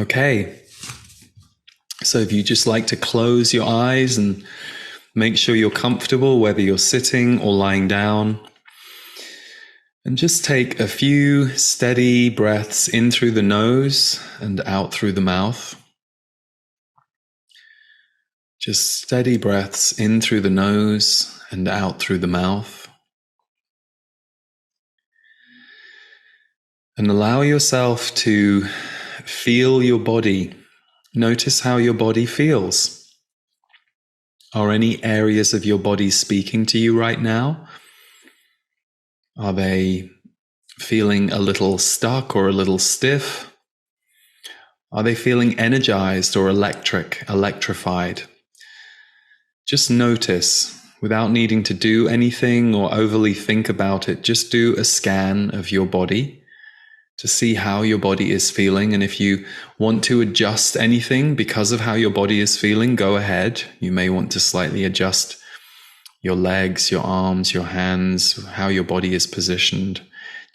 Okay. So if you just like to close your eyes and make sure you're comfortable, whether you're sitting or lying down, and just take a few steady breaths in through the nose and out through the mouth. Just steady breaths in through the nose and out through the mouth. And allow yourself to feel your body. Notice how your body feels. Are any areas of your body speaking to you right now? Are they feeling a little stuck or a little stiff? Are they feeling energized or electrified? Just notice, without needing to do anything or overly think about it. Just do a scan of your body to see how your body is feeling. And if you want to adjust anything because of how your body is feeling, go ahead. You may want to slightly adjust your legs, your arms, your hands, how your body is positioned.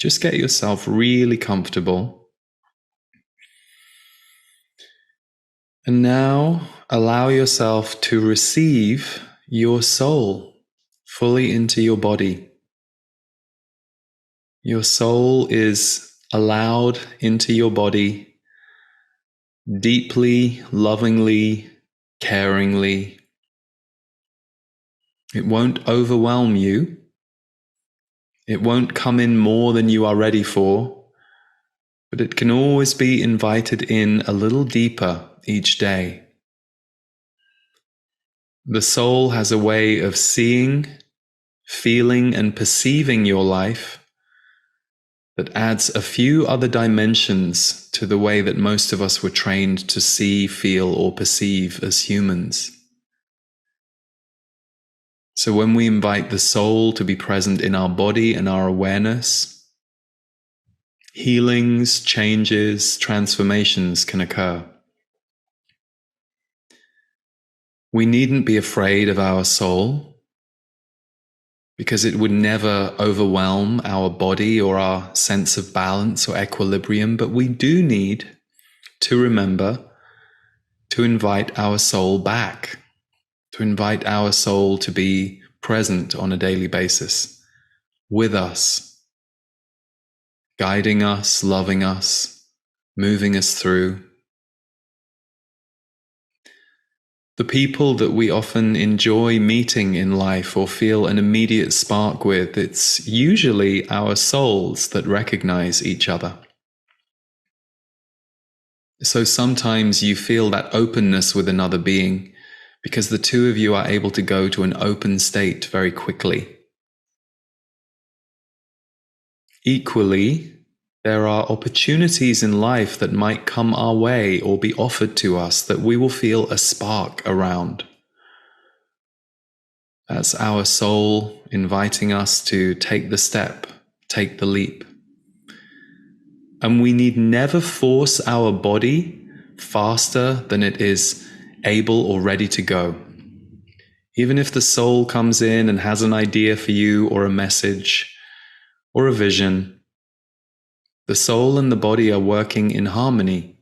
Just get yourself really comfortable. And now allow yourself to receive your soul fully into your body. Your soul is allowed into your body deeply, lovingly, caringly. It won't overwhelm you. It won't come in more than you are ready for, but it can always be invited in a little deeper each day. The soul has a way of seeing, feeling, and perceiving your life that adds a few other dimensions to the way that most of us were trained to see, feel, or perceive as humans. So when we invite the soul to be present in our body and our awareness, healings, changes, transformations can occur. We needn't be afraid of our soul, because it would never overwhelm our body or our sense of balance or equilibrium, but we do need to remember to invite our soul back, to invite our soul to be present on a daily basis with us, guiding us, loving us, moving us through. The people that we often enjoy meeting in life or feel an immediate spark with, it's usually our souls that recognize each other. So sometimes you feel that openness with another being because the two of you are able to go to an open state very quickly. Equally, there are opportunities in life that might come our way or be offered to us that we will feel a spark around. That's our soul inviting us to take the step, take the leap. And we need never force our body faster than it is able or ready to go. Even if the soul comes in and has an idea for you or a message or a vision, the soul and the body are working in harmony.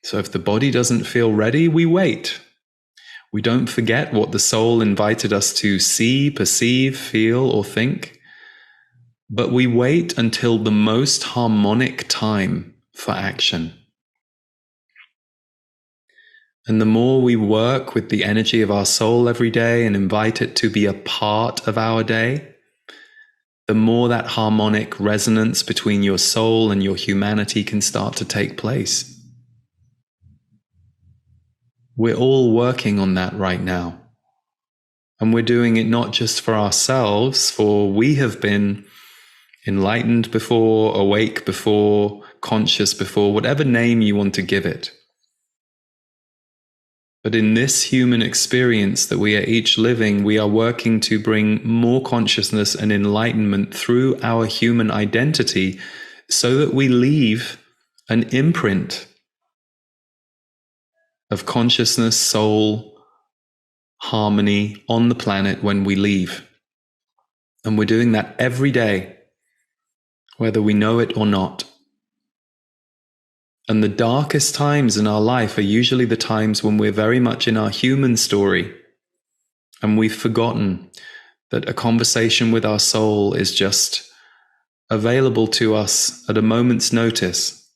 So if the body doesn't feel ready, we wait. We don't forget what the soul invited us to see, perceive, feel, or think, but we wait until the most harmonic time for action. And the more we work with the energy of our soul every day and invite it to be a part of our day, the more that harmonic resonance between your soul and your humanity can start to take place. We're all working on that right now. And we're doing it not just for ourselves, for we have been enlightened before, awake before, conscious before, whatever name you want to give it. But in this human experience that we are each living, we are working to bring more consciousness and enlightenment through our human identity so that we leave an imprint of consciousness, soul, harmony on the planet when we leave. And we're doing that every day, whether we know it or not. And the darkest times in our life are usually the times when we're very much in our human story. And we've forgotten that a conversation with our soul is just available to us at a moment's notice.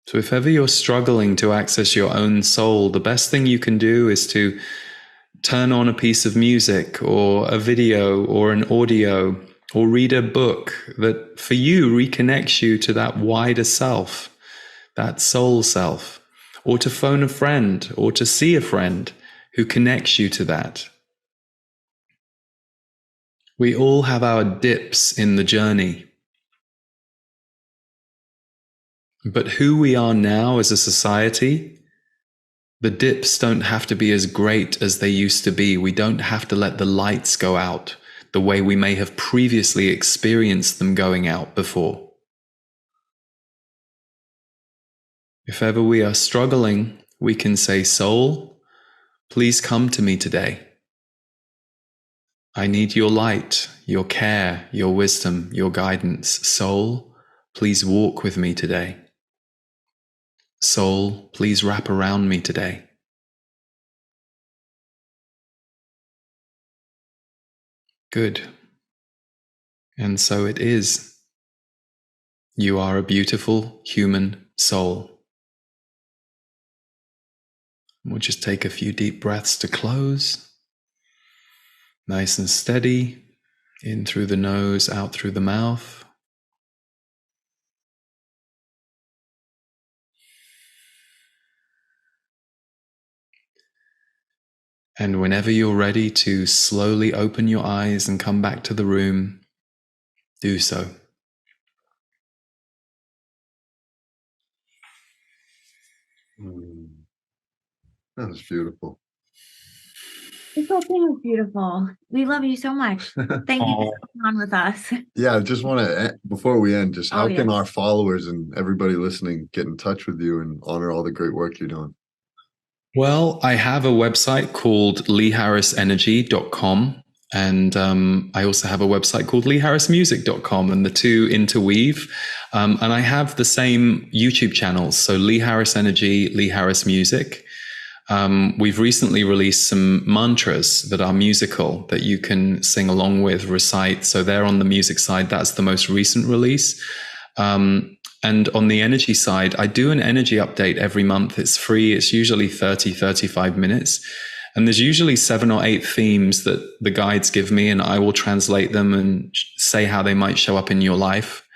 So if ever you're struggling to access your own soul, the best thing you can do is to turn on a piece of music or a video or an audio or read a book that for you reconnects you to that wider self, that soul self, or to phone a friend or to see a friend who connects you to that. We all have our dips in the journey. But who we are now as a society, the dips don't have to be as great as they used to be. We don't have to let the lights go out the way we may have previously experienced them going out before. If ever we are struggling, we can say, "Soul, please come to me today. I need your light, your care, your wisdom, your guidance. Soul, please walk with me today. Soul, please wrap around me today." Good. And so it is. You are a beautiful human soul. We'll just take a few deep breaths to close. Nice and steady. In through the nose, out through the mouth. And whenever you're ready to slowly open your eyes and come back to the room, do so. That was beautiful. This whole thing was beautiful. We love you so much. Thank you for coming on with us. Yeah, I just want to, before we end, just how can yes. our followers and everybody listening get in touch with you and honor all the great work you're doing? Well, I have a website called leeharrisenergy.com. And I also have a website called leeharrismusic.com, and the two interweave. And I have the same YouTube channels. So Lee Harris Energy, Lee Harris Music. We've recently released some mantras that are musical that you can sing along with, recite. So they're on the music side. That's the most recent release. And on the energy side, I do an energy update every month. It's free. It's usually 30, 35 minutes. And there's usually 7 or 8 themes that the guides give me, and I will translate them and say how they might show up in your life.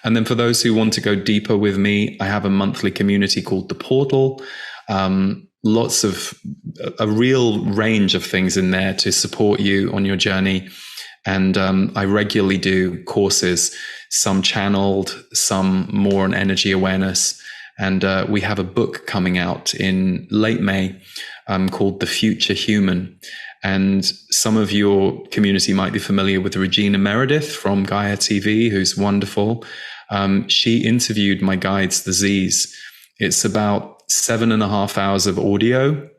And then for those who want to go deeper with me, I have a monthly community called The Portal. Lots of a real range of things in there to support you on your journey. And I regularly do courses, some channeled, some more on energy awareness. And we have a book coming out in late May called The Future Human. And some of your community might be familiar with Regina Meredith from Gaia TV, who's wonderful. She interviewed my guides, the Z's. It's about 7.5 hours of audio,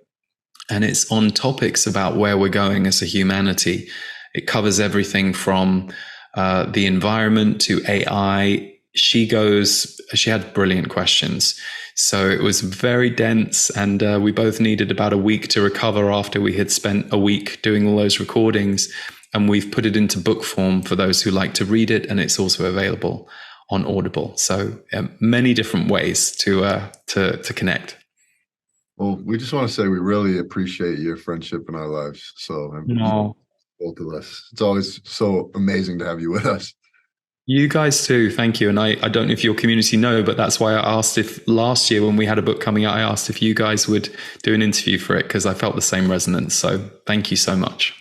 and it's on topics about where we're going as a humanity. It covers everything from the environment to AI. She had brilliant questions. So it was very dense, and we both needed about a week to recover after we had spent a week doing all those recordings. And we've put it into book form for those who like to read it, and it's also available on Audible. So many different ways to connect. Well, we just want to say we really appreciate your friendship in our lives. So, both of us, it's always so amazing to have you with us. You guys too. Thank you. And I don't know if your community know, but that's why I asked if last year when we had a book coming out, I asked if you guys would do an interview for it, because I felt the same resonance. So thank you so much.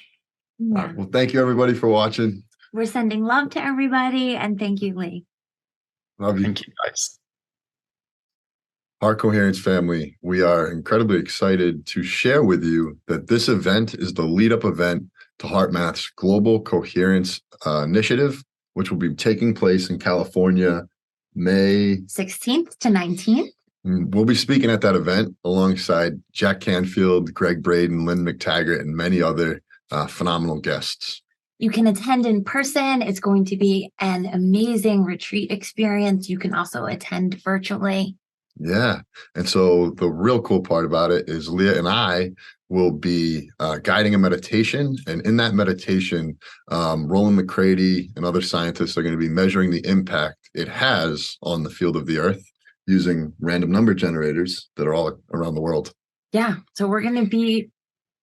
Yeah. Right, well, thank you everybody for watching. We're sending love to everybody, and thank you, Lee. Love you. Thank you, guys. Our Coherence family, we are incredibly excited to share with you that this event is the lead-up event to HeartMath's Global Coherence Initiative, which will be taking place in California, May 16th to 19th. We'll be speaking at that event alongside Jack Canfield, Greg Braden, Lynn McTaggart, and many other phenomenal guests. You can attend in person. It's going to be an amazing retreat experience. You can also attend virtually. Yeah. And so the real cool part about it is Leah and I will be guiding a meditation. And in that meditation, Roland McCready and other scientists are going to be measuring the impact it has on the field of the earth using random number generators that are all around the world. Yeah. So we're going to be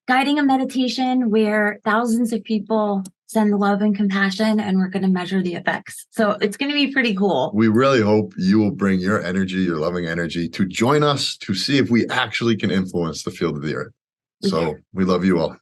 guiding a meditation where thousands of people send love and compassion, and we're going to measure the effects. So it's going to be pretty cool. We really hope you will bring your energy, your loving energy, to join us to see if we actually can influence the field of the earth. So we love you all.